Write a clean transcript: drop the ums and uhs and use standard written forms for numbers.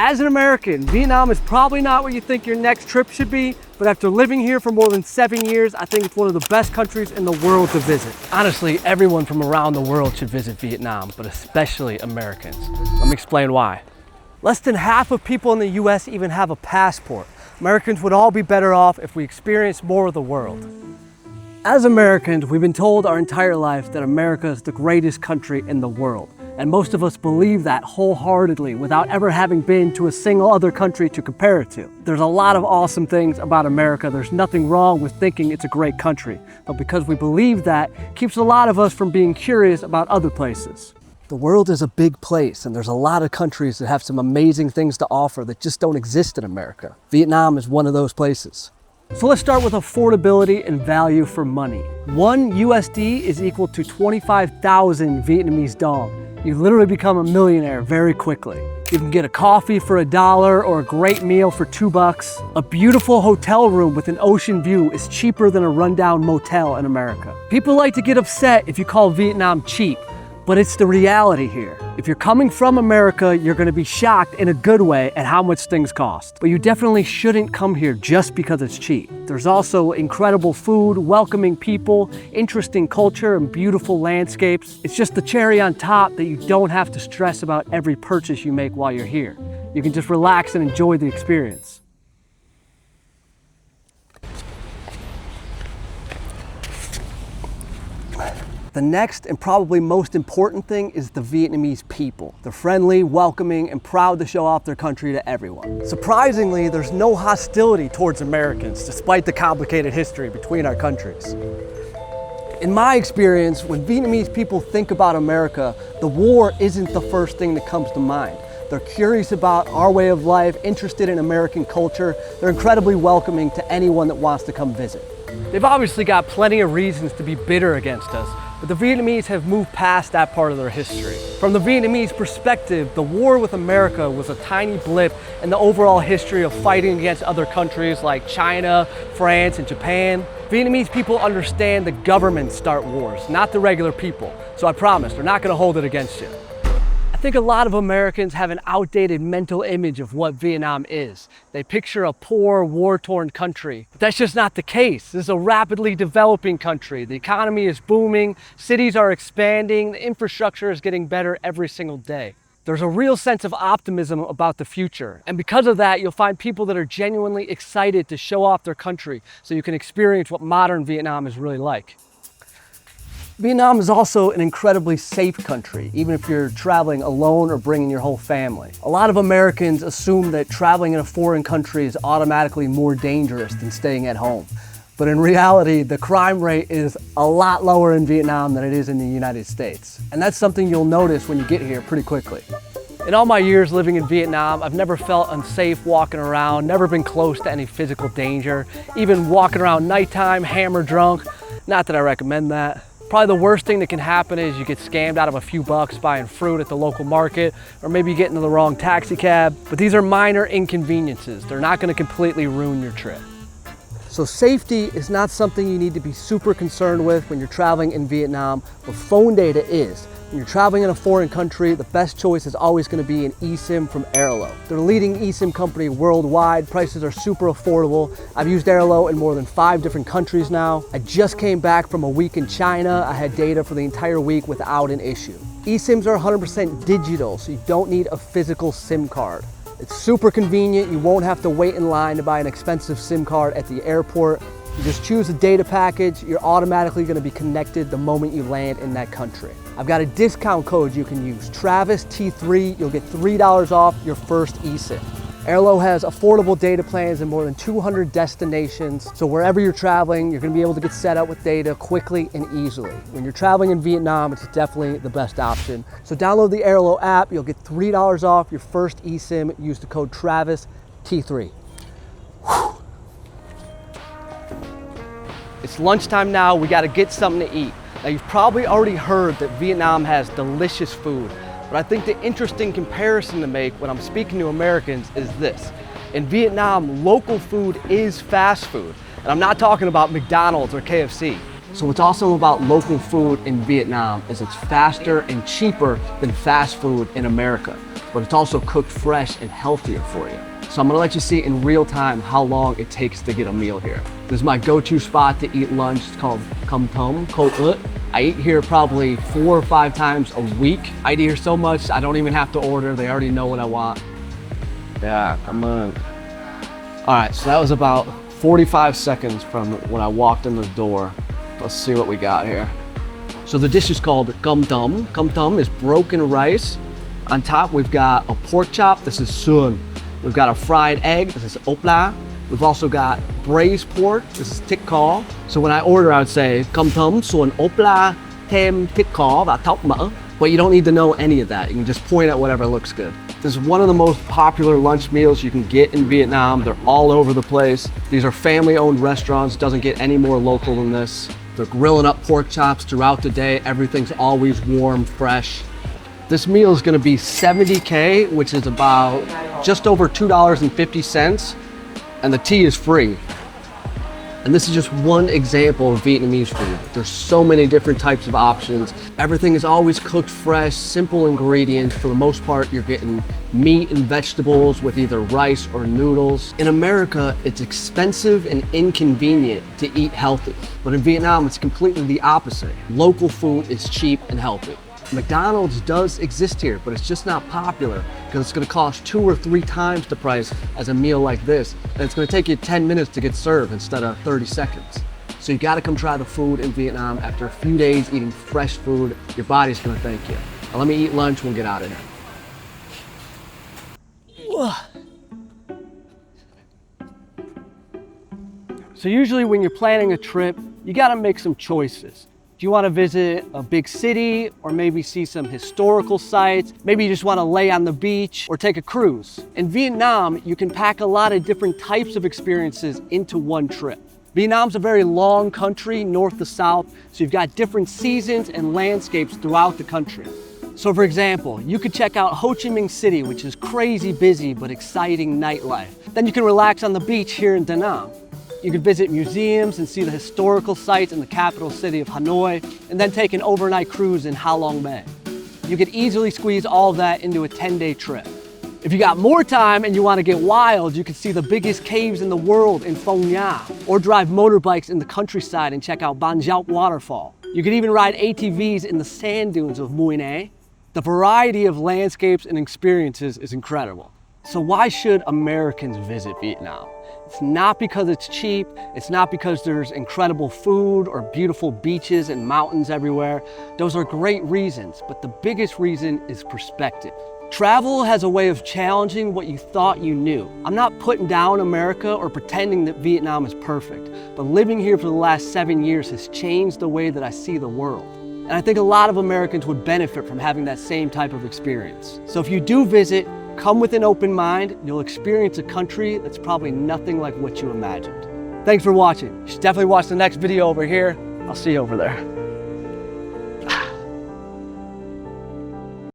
As an American, Vietnam is probably not where you think your next trip should be, but after living here for more than 7 years, I think it's one of the best countries in the world to visit. Honestly, everyone from around the world should visit Vietnam, but especially Americans. Let me explain why. Less than half of people in the US even have a passport. Americans would all be better off if we experienced more of the world. As Americans, we've been told our entire life that America is the greatest country in the world. And most of us believe that wholeheartedly without ever having been to a single other country to compare it to. There's a lot of awesome things about America. There's nothing wrong with thinking it's a great country. But because we believe that, it keeps a lot of us from being curious about other places. The world is a big place, and there's a lot of countries that have some amazing things to offer that just don't exist in America. Vietnam is one of those places. So let's start with affordability and value for money. 1 USD is equal to 25,000 Vietnamese dong. You literally become a millionaire very quickly. You can get a coffee for $1 or a great meal for $2. A beautiful hotel room with an ocean view is cheaper than a rundown motel in America. People like to get upset if you call Vietnam cheap, but it's the reality here. If you're coming from America, you're gonna be shocked in a good way at how much things cost. But you definitely shouldn't come here just because it's cheap. There's also incredible food, welcoming people, interesting culture, and beautiful landscapes. It's just the cherry on top that you don't have to stress about every purchase you make while you're here. You can just relax and enjoy the experience. The next and probably most important thing is the Vietnamese people. They're friendly, welcoming, and proud to show off their country to everyone. Surprisingly, there's no hostility towards Americans, despite the complicated history between our countries. In my experience, when Vietnamese people think about America, the war isn't the first thing that comes to mind. They're curious about our way of life, interested in American culture. They're incredibly welcoming to anyone that wants to come visit. They've obviously got plenty of reasons to be bitter against us, but the Vietnamese have moved past that part of their history. From the Vietnamese perspective, the war with America was a tiny blip in the overall history of fighting against other countries like China, France, and Japan. Vietnamese people understand the governments start wars, not the regular people. So I promise, they're not gonna hold it against you. I think a lot of Americans have an outdated mental image of what Vietnam is. They picture a poor, war-torn country. But that's just not the case. This is a rapidly developing country. The economy is booming, cities are expanding, the infrastructure is getting better every single day. There's a real sense of optimism about the future. And because of that, you'll find people that are genuinely excited to show off their country so you can experience what modern Vietnam is really like. Vietnam is also an incredibly safe country, even if you're traveling alone or bringing your whole family. A lot of Americans assume that traveling in a foreign country is automatically more dangerous than staying at home. But in reality, the crime rate is a lot lower in Vietnam than it is in the United States. And that's something you'll notice when you get here pretty quickly. In all my years living in Vietnam, I've never felt unsafe walking around, never been close to any physical danger, even walking around nighttime, hammered drunk. Not that I recommend that. Probably the worst thing that can happen is you get scammed out of a few bucks buying fruit at the local market, or maybe you get into the wrong taxi cab. But these are minor inconveniences. They're not going to completely ruin your trip. So safety is not something you need to be super concerned with when you're traveling in Vietnam, but phone data is. When you're traveling in a foreign country, the best choice is always going to be an eSIM from Airlo. They're the leading eSIM company worldwide. Prices are super affordable. I've used Airlo in more than 5 different countries now. I just came back from a week in China. I had data for the entire week without an issue. eSIMs are 100% digital, so you don't need a physical SIM card. It's super convenient. You won't have to wait in line to buy an expensive SIM card at the airport. You just choose a data package, you're automatically going to be connected the moment you land in that country. I've got a discount code you can use, Travis T3, you'll get $3 off your first eSIM. Airlo has affordable data plans in more than 200 destinations, so wherever you're traveling, you're going to be able to get set up with data quickly and easily. When you're traveling in Vietnam, it's definitely the best option. So download the Airlo app, you'll get $3 off your first eSIM, use the code Travis T3. Whew. It's lunchtime now, we gotta get something to eat. Now you've probably already heard that Vietnam has delicious food, but I think the interesting comparison to make when I'm speaking to Americans is this. In Vietnam, local food is fast food, and I'm not talking about McDonald's or KFC. So what's awesome about local food in Vietnam is it's faster and cheaper than fast food in America. but it's also cooked fresh and healthier for you. So I'm gonna let you see in real time how long it takes to get a meal here. This is my go-to spot to eat lunch. It's called Tam Cau Ut. I eat here probably 4 or 5 times a week. I eat here so much, I don't even have to order. They already know what I want. Yeah, come on. All right, so that was about 45 seconds from when I walked in the door. Let's see what we got here. So the dish is called cơm tấm. Cơm tấm is broken rice. On top, we've got a pork chop. This is sườn. We've got a fried egg. This is ốp la. We've also got braised pork. This is thịt kho. So when I order, I would say cơm tấm, sườn, ốp la, thêm thịt kho và thóc mỡ. But you don't need to know any of that. You can just point at whatever looks good. This is one of the most popular lunch meals you can get in Vietnam. They're all over the place. These are family-owned restaurants. Doesn't get any more local than this. They're grilling up pork chops throughout the day. Everything's always warm, fresh. This meal is gonna be 70K, which is about just over $2.50, and the tea is free. And this is just one example of Vietnamese food. There's so many different types of options. Everything is always cooked fresh, simple ingredients. For the most part, you're getting meat and vegetables with either rice or noodles. In America, it's expensive and inconvenient to eat healthy. But in Vietnam, it's completely the opposite. Local food is cheap and healthy. McDonald's does exist here, but it's just not popular because it's gonna cost 2 or 3 times the price as a meal like this. And it's gonna take you 10 minutes to get served instead of 30 seconds. So you gotta come try the food in Vietnam. After a few days eating fresh food, your body's gonna thank you. Now let me eat lunch, we'll get out of here. So usually when you're planning a trip, you gotta make some choices. Do you want to visit a big city or maybe see some historical sites? Maybe you just want to lay on the beach or take a cruise. In Vietnam, you can pack a lot of different types of experiences into one trip. Vietnam's a very long country, north to south, so you've got different seasons and landscapes throughout the country. So for example, you could check out Ho Chi Minh City, which is crazy busy but exciting nightlife. Then you can relax on the beach here in Da Nang. You could visit museums and see the historical sites in the capital city of Hanoi, and then take an overnight cruise in Ha Long Bay. You could easily squeeze all of that into a 10-day trip. If you got more time and you want to get wild, you could see the biggest caves in the world in Phong Nha, or drive motorbikes in the countryside and check out Ban Giauc waterfall. You could even ride ATVs in the sand dunes of Mui Ne. The variety of landscapes and experiences is incredible. So why should Americans visit Vietnam? It's not because it's cheap, it's not because there's incredible food or beautiful beaches and mountains everywhere. Those are great reasons, but the biggest reason is perspective. Travel has a way of challenging what you thought you knew. I'm not putting down America or pretending that Vietnam is perfect, but living here for the last 7 years has changed the way that I see the world. And I think a lot of Americans would benefit from having that same type of experience. So if you do visit, come with an open mind. You'll experience a country that's probably nothing like what you imagined. Thanks for watching. You should definitely watch the next video over here. I'll see you over there.